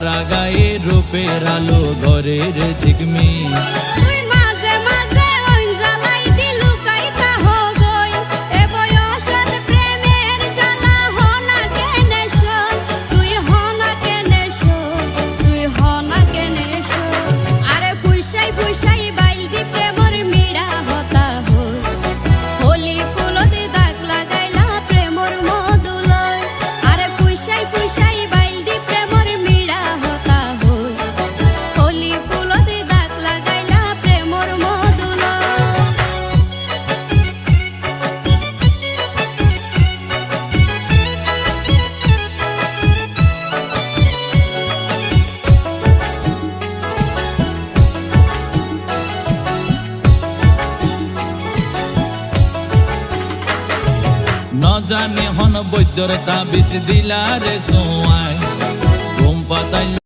গায়ে রূপের আলো ঘরের ঝিকমি ন জানি হন বৈদ্যর তাবিজ দিলা রে সোয়াই ঘুম পাতাই